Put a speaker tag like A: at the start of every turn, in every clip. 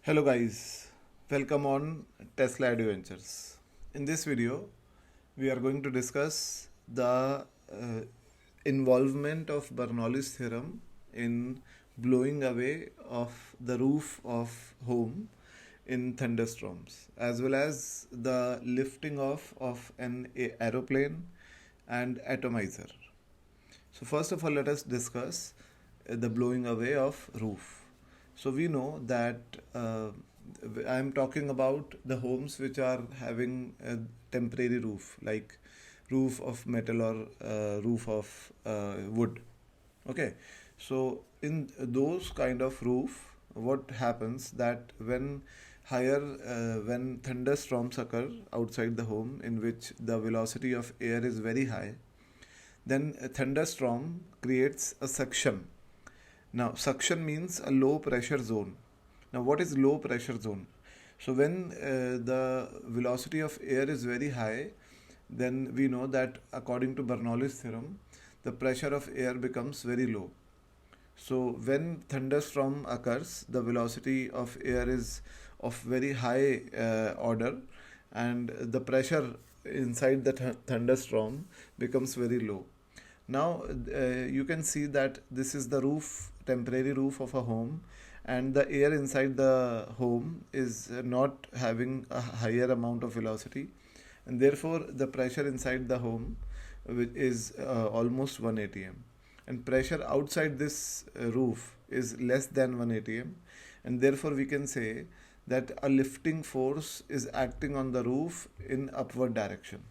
A: Hello guys, welcome on Tesla Adventures. In this video, we are going to discuss the involvement of Bernoulli's theorem in blowing away of the roof of home in thunderstorms, as well as the lifting off of an aeroplane and atomizer. So first of all, let us discuss the blowing away of roof. So we know that I am talking about the homes which are having a temporary roof, like roof of metal or roof of wood. Okay, so in those kind of roof, what happens that when thunderstorms occur outside the home in which the velocity of air is very high, then a thunderstorm creates a suction. Now, suction means a low pressure zone. Now, what is low pressure zone? So, when the velocity of air is very high, then we know that according to Bernoulli's theorem, the pressure of air becomes very low. So, when thunderstorm occurs, the velocity of air is of very high order, and the pressure inside the thunderstorm becomes very low. Now you can see that this is the roof, temporary roof of a home, and the air inside the home is not having a higher amount of velocity, and therefore the pressure inside the home is almost 1 atm, and pressure outside this roof is less than 1 atm, and therefore we can say that a lifting force is acting on the roof in upward direction,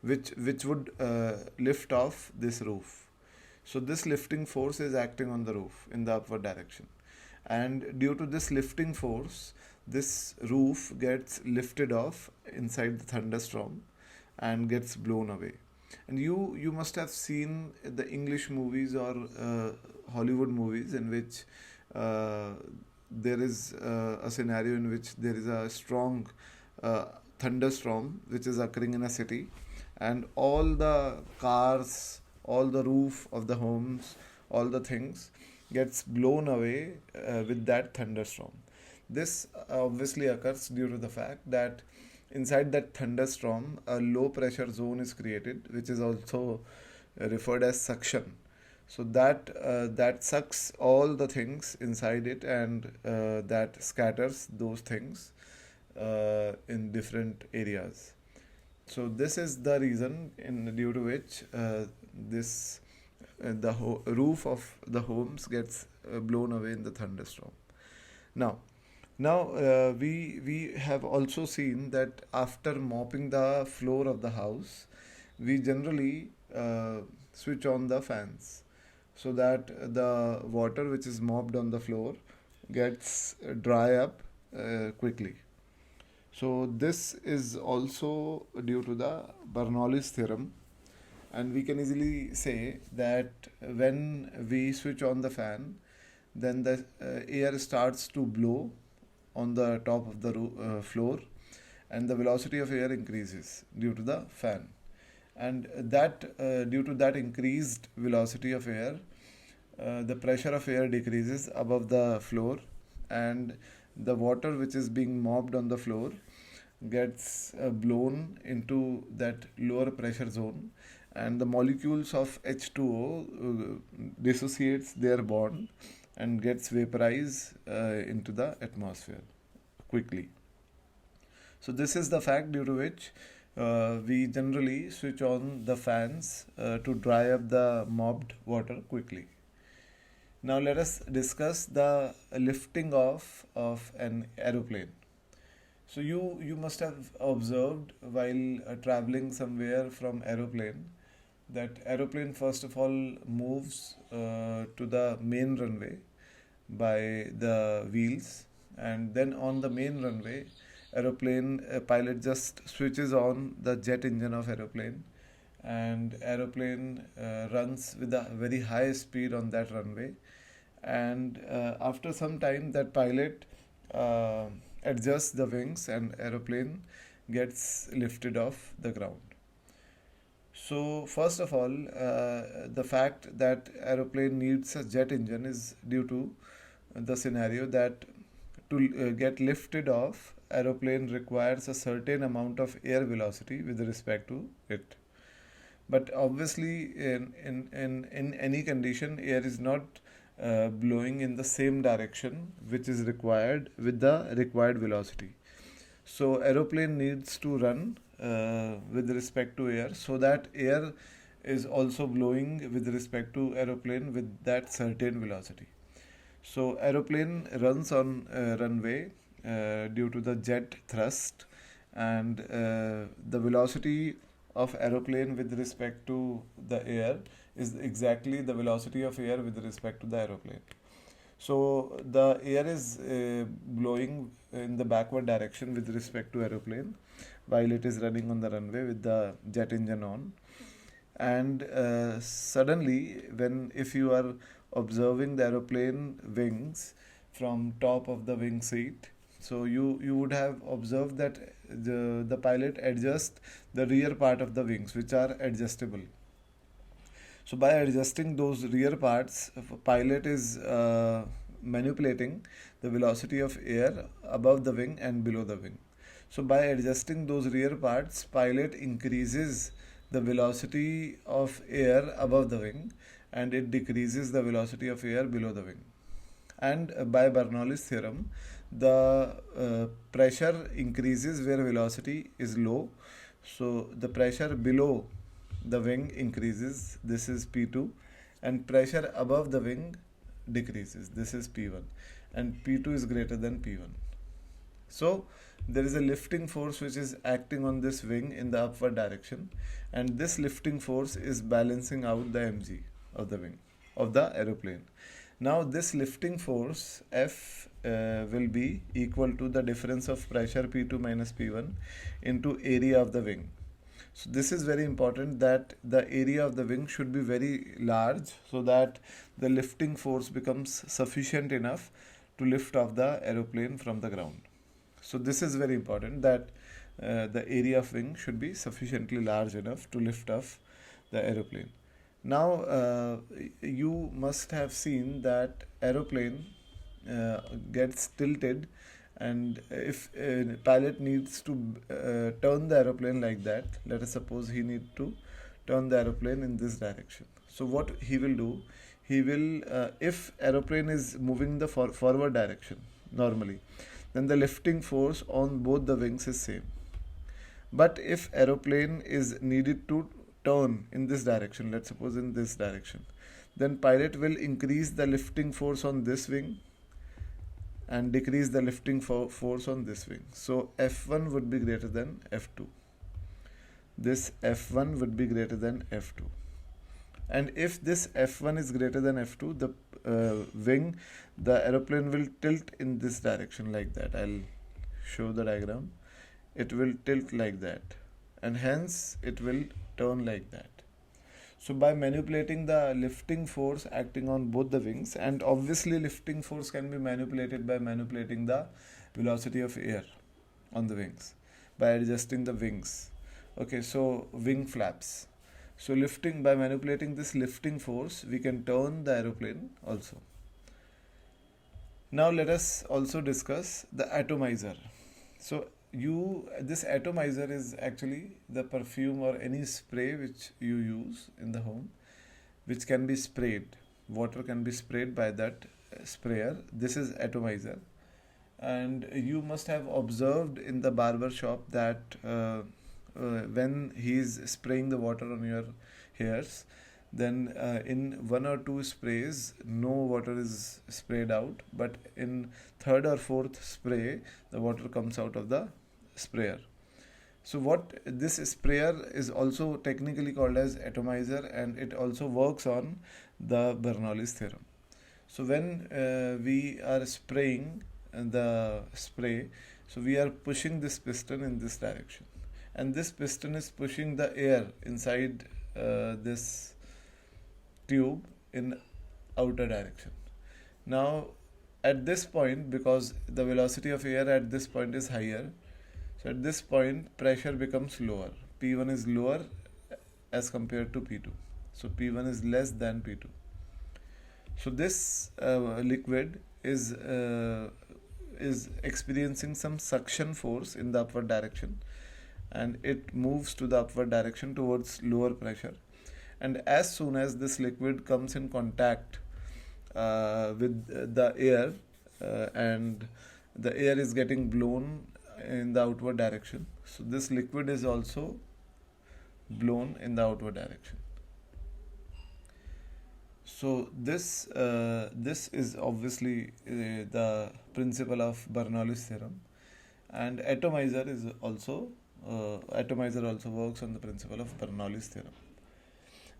A: which would lift off this roof. So this lifting force is acting on the roof in the upward direction, and due to this lifting force, this roof gets lifted off inside the thunderstorm and gets blown away. And you must have seen the English movies or Hollywood movies in which uh, there is a scenario in which there is a strong thunderstorm which is occurring in a city, and all the cars, all the roof of the homes, all the things gets blown away with that thunderstorm. This obviously occurs due to the fact that inside that thunderstorm a low pressure zone is created, which is also referred as suction. So that sucks all the things inside it, and that scatters those things in different areas. So this is the reason in due to which this roof of the homes gets blown away in the thunderstorm. Now, we have also seen that after mopping the floor of the house, we generally switch on the fans so that the water which is mopped on the floor gets dry up quickly. So this is also due to the Bernoulli's theorem, and we can easily say that when we switch on the fan, then the air starts to blow on the top of the floor, and the velocity of air increases due to the fan, and that due to that increased velocity of air, the pressure of air decreases above the floor, and the water which is being mopped on the floor gets blown into that lower pressure zone, and the molecules of H2O dissociates their bond and gets vaporized into the atmosphere quickly. So this is the fact due to which we generally switch on the fans to dry up the mopped water quickly. Now let us discuss the lifting off of an aeroplane. So you must have observed while traveling somewhere from aeroplane that aeroplane first of all moves to the main runway by the wheels, and then on the main runway aeroplane pilot just switches on the jet engine of aeroplane, and aeroplane runs with a very high speed on that runway, and after some time that pilot uh, adjusts the wings and aeroplane gets lifted off the ground. So first of all, the fact that aeroplane needs a jet engine is due to the scenario that to get lifted off, aeroplane requires a certain amount of air velocity with respect to it. But obviously, in any condition, air is not blowing in the same direction which is required with the required velocity. So aeroplane needs to run with respect to air, so that air is also blowing with respect to aeroplane with that certain velocity. So aeroplane runs on runway due to the jet thrust, and the velocity of aeroplane with respect to the air is exactly the velocity of air with respect to the aeroplane. So the air is blowing in the backward direction with respect to aeroplane while it is running on the runway with the jet engine on. And suddenly, when if you are observing the aeroplane wings from top of the wing seat, so you would have observed that the pilot adjusts the rear part of the wings, which are adjustable. So by adjusting those rear parts, pilot is manipulating the velocity of air above the wing and below the wing. So by adjusting those rear parts, pilot increases the velocity of air above the wing, and it decreases the velocity of air below the wing. And by Bernoulli's theorem, the pressure increases where velocity is low. So the pressure below the wing increases, this is P2, and pressure above the wing decreases, this is P1, and P2 is greater than P1. So there is a lifting force which is acting on this wing in the upward direction, and this lifting force is balancing out the mg of the wing of the aeroplane. Now this lifting force F will be equal to the difference of pressure P2 minus P1 into area of the wing. So this is very important, that the area of the wing should be very large so that the lifting force becomes sufficient enough to lift off the aeroplane from the ground. So this is very important, that the area of wing should be sufficiently large enough to lift off the aeroplane. Now you must have seen that aeroplane gets tilted, and if a pilot needs to turn the aeroplane like that, let us suppose he need to turn the aeroplane in this direction. So what he will do, he will if aeroplane is moving the forward direction normally, then the lifting force on both the wings is same. But if aeroplane is needed to turn in this direction, let's suppose in this direction, then pilot will increase the lifting force on this wing and decrease the lifting force on this wing. So F1 would be greater than F2. This F1 would be greater than F2. And if this F1 is greater than F2, the aeroplane will tilt in this direction like that. I'll show the diagram. It will tilt like that, and hence it will turn like that. So by manipulating the lifting force acting on both the wings, and obviously lifting force can be manipulated by manipulating the velocity of air on the wings, by adjusting the wings. Okay, so wing flaps. So by manipulating this lifting force, we can turn the aeroplane also. Now let us also discuss the atomizer. So this atomizer is actually the perfume or any spray which you use in the home, which can be sprayed. Water can be sprayed by that sprayer. This is atomizer. And you must have observed in the barber shop that when he is spraying the water on your hairs, then in one or two sprays no water is sprayed out, but in third or fourth spray the water comes out of the sprayer. So what this sprayer is also technically called as atomizer, and it also works on the Bernoulli's theorem. So when we are spraying the spray, so we are pushing this piston in this direction, and this piston is pushing the air inside this tube in outer direction. Now at this point, because the velocity of air at this point is higher, so at this point pressure becomes lower. P1 is lower as compared to P2. So P1 is less than P2. So this liquid is is experiencing some suction force in the upward direction, and it moves to the upward direction towards lower pressure. And as soon as this liquid comes in contact with the air, and the air is getting blown in the outward direction, so this liquid is also blown in the outward direction. So this is obviously the principle of Bernoulli's theorem, and atomizer also works on the principle of Bernoulli's theorem.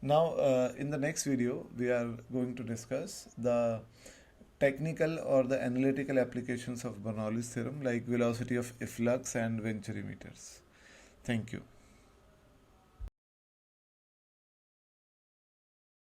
A: Now, in the next video, we are going to discuss the technical or the analytical applications of Bernoulli's theorem, like velocity of efflux and Venturi meters. Thank you.